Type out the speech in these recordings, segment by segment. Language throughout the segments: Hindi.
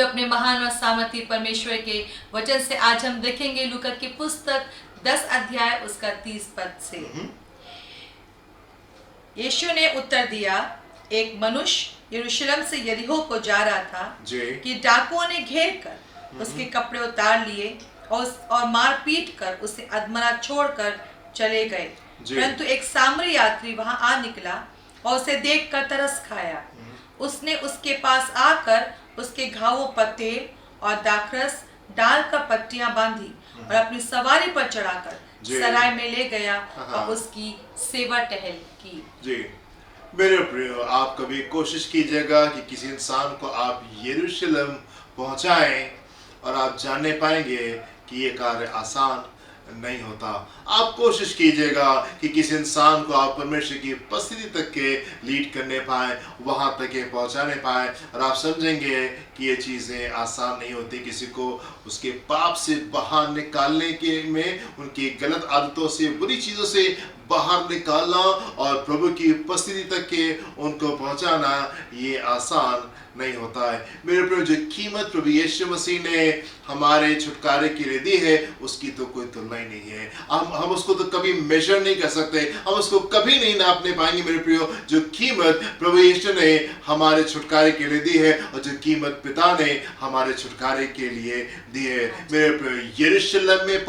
अपने महान और सामर्थी परमेश्वर के वचन से आज हम देखेंगे लूका की पुस्तक 10 अध्याय उसका 30 पद से। यीशु ने उत्तर दिया, एक मनुष्य यरूशलेम से यरीहो को जा रहा था कि डाकुओं ने घेर कर उसके कपड़े उतार लिए और मार पीट कर उसे अधमरा छोड़कर चले गए। परंतु एक सामरी यात्री वहां आ निकला और उसे देखकर तरस खाया। उसने उसके पास आकर उसके घावों पर तेल और दाखरस डालकर पट्टियां बांधी और अपनी सवारी पर चढ़ाकर सराय में ले गया और उसकी सेवा टहल की। जी मेरे प्रिय, आप कभी कोशिश कीजिएगा कि किसी इंसान को आप यरूशलेम पहुंचाएं और आप जानने पाएंगे कि ये कार्य आसान नहीं होता। आप कोशिश कीजिएगा कि किसी इंसान को आप परमेश्वर की उपस्थिति तक के लीड करने पाए, वहां तक के पहुंचाने पाए, और आप समझेंगे कि ये चीज़ें आसान नहीं होती। किसी को उसके पाप से बाहर निकालने के में, उनकी गलत आदतों से, बुरी चीज़ों से बाहर निकालना और प्रभु की उपस्थिति तक के उनको पहुंचाना, ये आसान नहीं होता है। मेरे प्रभु, जो कीमत प्रभु यीशु मसीह ने हमारे छुटकारे के लिए दी है, उसकी तो कोई तुलना ही नहीं है। हम उसको तो कभी मेजर नहीं कर सकते, हम उसको कभी नहीं नापने पाएंगे। मेरे प्रियो, जो कीमत प्रभु यीशु ने हमारे छुटकारे के लिए दी है और जो कीमत पिता ने हमारे छुटकारे के लिए दी है, मेरे प्रियो, यरूशलेम में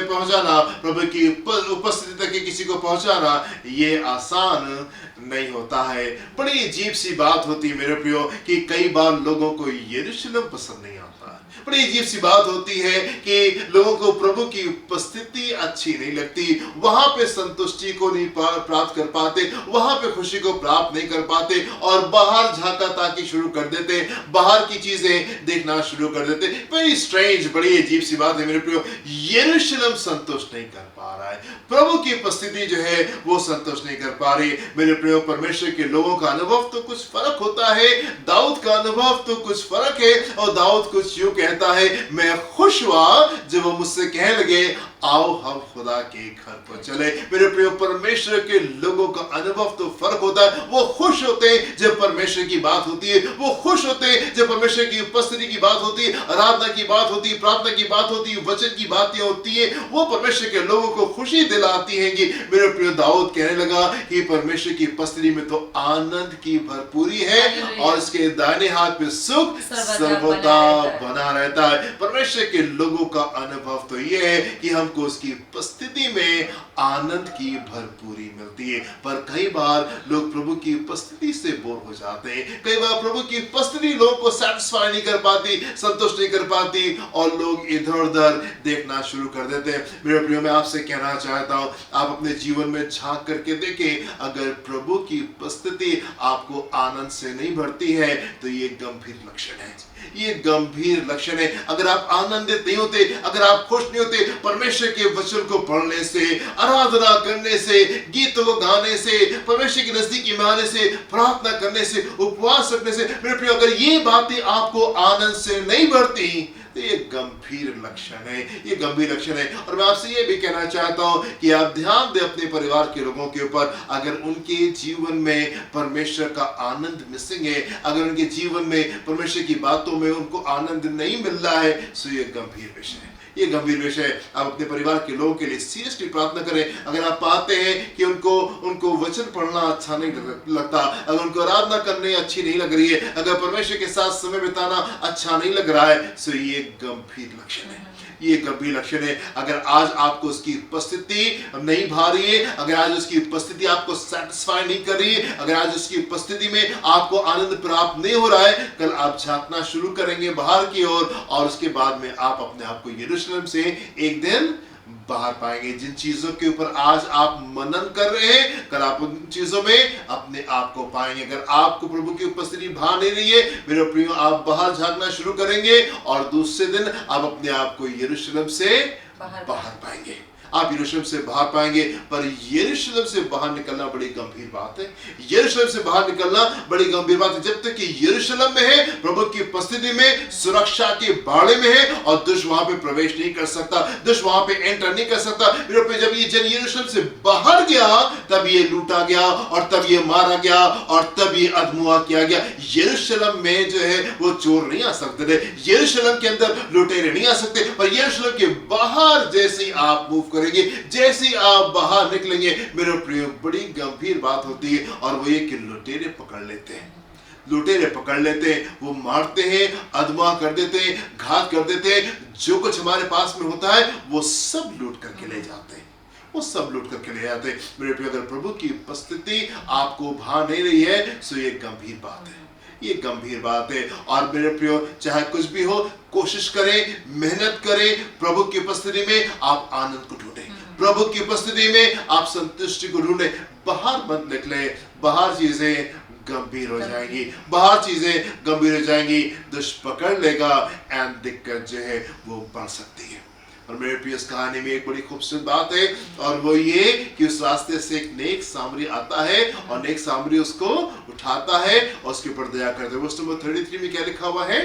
पहुंचाना, प्रभु की उपस्थिति तक किसी को पहुंचाना, ये आसान नहीं होता है। बड़ी अजीब सी बात होती है मेरे प्रियो कि कई बार लोगों को यरूशलेम पसंद नहीं आता है। बड़ी अजीब सी बात होती है कि लोगों को प्रभु की उपस्थिति अच्छी नहीं लगती, वहां पे संतुष्टि को नहीं प्राप्त कर पाते, वहां पे खुशी को प्राप्त नहीं कर पाते और बाहर झांका ताकी शुरू कर देते, बाहर की चीजें देखना शुरू कर देते। बड़ी स्ट्रेंज, बड़ी अजीब सी बात है मेरे प्रियो। यरूशलेम संतुष्ट नहीं कर पा रहा है, प्रभु की उपस्थिति जो है वो संतुष्ट नहीं कर पा रही। मेरे प्रियो, परमेश्वर के लोगों का अनुभव तो कुछ फर्क होता है, दाऊद का अनुभव तो कुछ फर्क है। और दाऊद कुछ यूं कहता है, मैं खुश हुआ जब वो मुझसे कहने लगे, आओ हम खुदा के घर पर चले। मेरे प्रियो, परमेश्वर के लोगों का अनुभव तो फर्क होता है। वो खुश होते हैं जब परमेश्वर की बात होती है, वो खुश होते हैं जब परमेश्वर की उपस्थिति की बात होती है, आराधना की बात होती है, प्रार्थना की बात होती है, वचन की बातें होती है, वो परमेश्वर के लोगों को खुशी दिलाती हैं। कि मेरे प्रियो, दाऊद कहने लगा कि परमेश्वर की उपस्थिति में तो आनंद की भरपूरी है और इसके दाहिने हाथ पे सुख सर्वदा बना रहता है। परमेश्वर के लोगों का अनुभव तो ये है कि हमको उसकी उपस्थिति में आनंद की भरपूरी मिलती है। पर कई बार लोग प्रभु की उपस्थिति से बोर हो जाते हैं, कई बार प्रभु की उपस्थिति लोगों को सेटिस्फाई नहीं कर पाती, संतुष्ट नहीं कर पाती और लोग इधर उधर देखना शुरू कर देते हैं। मेरे प्रियो, मैं आपसे कहना चाहता हूं, आप अपने जीवन में झांक करके देखें, अगर प्रभु की उपस्थिति आपको आनंद से नहीं भरती है तो ये गंभीर लक्षण है, ये गंभीर लक्षण है। अगर आप आनंदित नहीं होते, अगर आप खुश नहीं होते परमेश्वर के वचन को पढ़ने से, आराधना करने से, गीतों को गाने से, परमेश्वर की नजदीकी में आने से, प्रार्थना करने से, उपवास रखने से, मेरे प्रिय, अगर ये बातें आपको आनंद से नहीं भरती तो ये गंभीर लक्षण है, ये गंभीर लक्षण है। और मैं आपसे ये भी कहना चाहता हूं कि आप ध्यान दें अपने परिवार के लोगों के ऊपर। अगर उनके जीवन में परमेश्वर का आनंद मिसिंग है, अगर उनके जीवन में परमेश्वर की बातों में उनको आनंद नहीं मिल रहा है, तो ये गंभीर विषय है, ये गंभीर विषय है। आप अपने परिवार के लोगों के लिए सीरियसली प्रार्थना करें। अगर आप पाते हैं कि उनको वचन पढ़ना अच्छा नहीं लगता, अगर उनको आराधना करने अच्छी नहीं लग रही है, अगर परमेश्वर के साथ समय बिताना अच्छा नहीं लग रहा है, तो ये गंभीर लक्षण है, ये गंभीर लक्षण है। अगर आज आपको उसकी उपस्थिति नहीं भा रही है, अगर आज उसकी उपस्थिति आपको सेटिस्फाई नहीं कर रही है, अगर आज उसकी उपस्थिति में आपको आनंद प्राप्त नहीं हो रहा है, कल आप झांकना शुरू करेंगे बाहर की ओर और उसके बाद में आप अपने आप को यरूशलेम से एक दिन बाहर पाएंगे। जिन चीजों के ऊपर आज आप मनन कर रहे हैं, कल आप उन चीजों में अपने आप को पाएंगे। अगर आपको प्रभु की उपस्थिति भा नहीं रही है, मेरे प्रियो, आप बाहर झांकना शुरू करेंगे और दूसरे दिन आप अपने आप को यरूशलेम से बाहर पाएंगे, आप यरूशलेम से बाहर पाएंगे। पर यरूशलेम से बाहर निकलना बड़ी गंभीर बात है। यरूशलेम से बाहर निकलना बड़ी गंभीर बात है। जब तक कि यरूशलेम में है, प्रभु की उपस्थिति में, सुरक्षा के बाड़े में है, और दुष्ट वहां पे प्रवेश नहीं कर सकता, दुष्ट वहां पे एंटर नहीं कर सकता। जब ये जन यरूशलेम से बाहर गया, तब ये लूटा गया, और तब ये मारा गया, और तब ये अधमुआ किया गया। यरूशलेम में जो है वो चोर नहीं आ सकते थे, यरूशलेम के अंदर लुटेरे नहीं आ सकते। पर यरूशलेम के बाहर जैसे आप मूव करेंगे, जैसे आप बाहर निकलेंगे, मेरे प्रिय, बड़ी गंभीर बात होती है। और वो ये कि लुटेरे पकड़ लेते हैं, लुटेरे पकड़ लेते हैं, वो मारते हैं, अधमा कर देते हैं, घात कर देते हैं। जो कुछ हमारे पास में होता है वो सब लूट करके ले जाते हैं, वो सब लूट करके ले जाते हैं। मेरे प्रिय, अगर प्रभु की उपस्थिति आपको भा नहीं रही है, तो ये गंभीर बात है, ये गंभीर बात है। और मेरे प्रियो, चाहे कुछ भी हो, कोशिश करें, मेहनत करें, प्रभु की उपस्थिति में आप आनंद को ढूंढें, प्रभु की उपस्थिति में आप संतुष्टि को ढूंढें। बाहर मत निकले, बाहर चीजें गंभीर हो जाएंगी, बाहर चीजें गंभीर हो जाएंगी, दुष्ट पकड़ लेगा, एंड दिक्कत जो है वो बढ़ सकती है। और मेरे प्रिय, इस कहानी में एक बड़ी खूबसूरत बात है, और वो ये कि उस रास्ते से एक नेक सामरी आता है, और नेक सामरी उसको उठाता है और उसके ऊपर दया करता है। वर्स नंबर 33 में क्या लिखा हुआ है?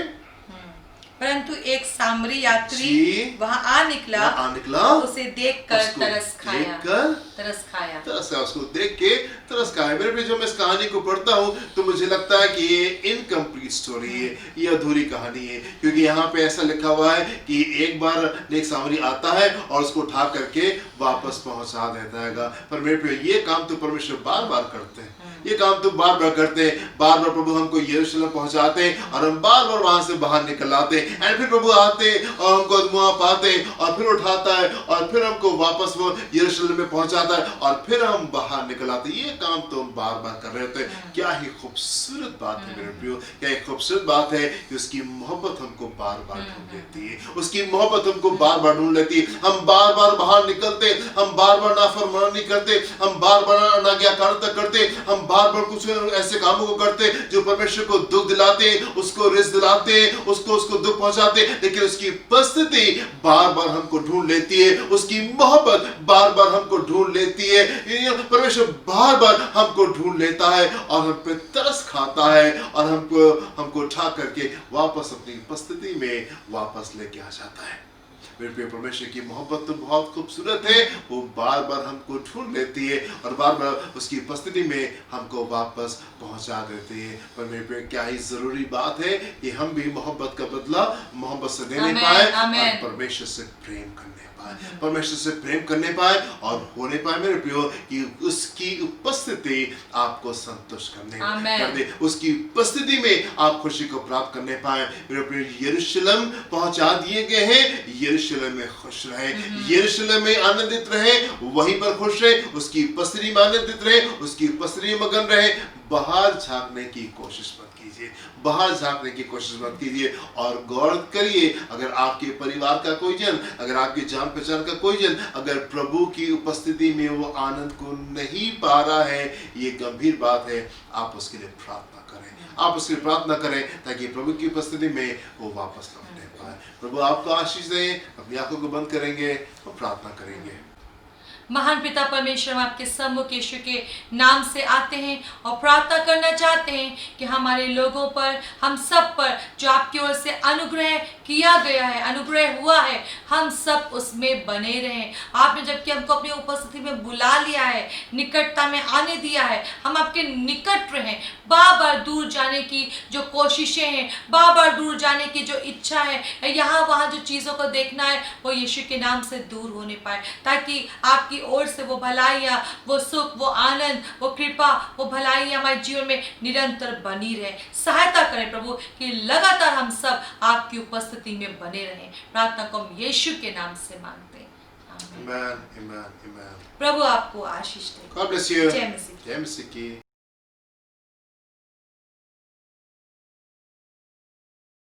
परंतु एक सामरी यात्री वहां आ निकला, उसे देखकर तरस खाया। उसको देख के तरस खाया। मेरे प्रिय, जब मैं इस कहानी को पढ़ता हूँ तो मुझे लगता है कि ये इनकम्प्लीट स्टोरी है, ये अधूरी कहानी है, क्योंकि यहाँ पे ऐसा लिखा हुआ है कि एक बार नेक सामरी आता है और उसको उठा करके वापस पहुंचा देता है। पर मेरे प्रिय, ये काम तो परमेश्वर बार बार करते हैं, ये काम तो बार बार करते हैं। बार बार प्रभु हमको यरूशलेम पहुंचाते हैं, और हम बार बार वहां से बाहर निकल आते हैं। एंड फिर प्रभु आते और हमको अधमुआ पाते, और फिर उठाता है, और फिर हमको वापस वो यरूशलेम में पहुंचाता है, और फिर हम बाहर निकल आते हैं। ये काम तो हम बार बार कर रहे होते हैं। क्या ही खूबसूरत बात है मेरे प्रियो, क्या ही खूबसूरत बात है कि उसकी मोहब्बत हमको बार बार ढूंढ लेती है, उसकी मोहब्बत हमको बार बार ढूंढ लेती है। हम बार बार बाहर निकलते, हम बार बार नाफरमानी करते, हम बार बार अनाज्ञाकारिता करते, हम बार बार कुछ ऐसे कामों को करते जो परमेश्वर को दुख दिलाते, उसको रिस्क दिलाते, उसको दुख पहुंचाते। लेकिन उसकी उपस्थिति बार बार हमको ढूंढ लेती है, उसकी मोहब्बत बार बार हमको ढूंढ लेती है। परमेश्वर बार बार हमको ढूंढ लेता है, और हम पे तरस खाता है, और हमको उठा करके वापस अपनी उपस्थिति में वापस लेके आ जाता है। मेरे प्रिय, परमेश्वर की मोहब्बत तो बहुत खूबसूरत है, वो बार बार हमको ढूंढ लेती है, और बार बार उसकी उपस्थिति में हमको वापस पहुंचा देती है। पर मेरे प्रिय, क्या ही जरूरी बात है कि हम भी मोहब्बत का बदला मोहब्बत से देने पाए, और परमेश्वर से प्रेम करने पाए, परमेश्वर से प्रेम करने पाए और होने पाए। मेरे प्रियो, कि उसकी उपस्थिति आपको संतुष्ट करने कर दे, उसकी उपस्थिति में आप खुशी को प्राप्त करने पाए। मेरे प्रियो, यरूशलेम पहुंचा दिए गए हैं, यरूशलेम में खुश रहे, यरूशलेम में आनंदित रहे, वहीं पर खुश रहे, उसकी उपस्थिति में आनंदित रहे, उसकी उपस्थिति में मगन रहे। बाहर झांकने की कोशिश मत कीजिए, बाहर झांकने की कोशिश मत कीजिए, और गौर करिए, अगर आपके परिवार का कोई जन, अगर आपके जान पहचान का कोई जन अगर प्रभु की उपस्थिति में वो आनंद को नहीं पा रहा है, ये गंभीर बात है। आप उसके लिए प्रार्थना करें, आप उसके लिए प्रार्थना करें, ताकि प्रभु की उपस्थिति में वो वापस लौटने पाए। प्रभु आपको आशीष दे। अपनी आंखों को बंद करेंगे और प्रार्थना करेंगे। महान पिता परमेश्वर, हम आपके सम्मुख यीशु के नाम से आते हैं और प्रार्थना करना चाहते हैं कि हमारे लोगों पर, हम सब पर जो आपकी ओर से अनुग्रह किया गया है, अनुग्रह हुआ है, हम सब उसमें बने रहें। आपने जबकि हमको अपनी उपस्थिति में बुला लिया है, निकटता में आने दिया है, हम आपके निकट रहें। बार बार दूर जाने की जो कोशिशें हैं, बार बार दूर जाने की जो इच्छा है, यहाँ वहाँ जो चीज़ों को देखना है, वो यीशु के नाम से दूर होने पाए, ताकि आपकी ओर से वो भलाइयाँ, वो सुख, वो आनंद, वो कृपा, वो भलाई हमारे जीवन में निरंतर बनी रहे। सहायता करें प्रभु कि लगातार हम सब आपकी उपस्थिति में बने रहें। प्रार्थना को हम यीशु के नाम से मांगते हैं, आमीन। आमीन, आमीन, आमीन। प्रभु आपको आशीष दे। God bless you। जय मसीह। जय मसीह की।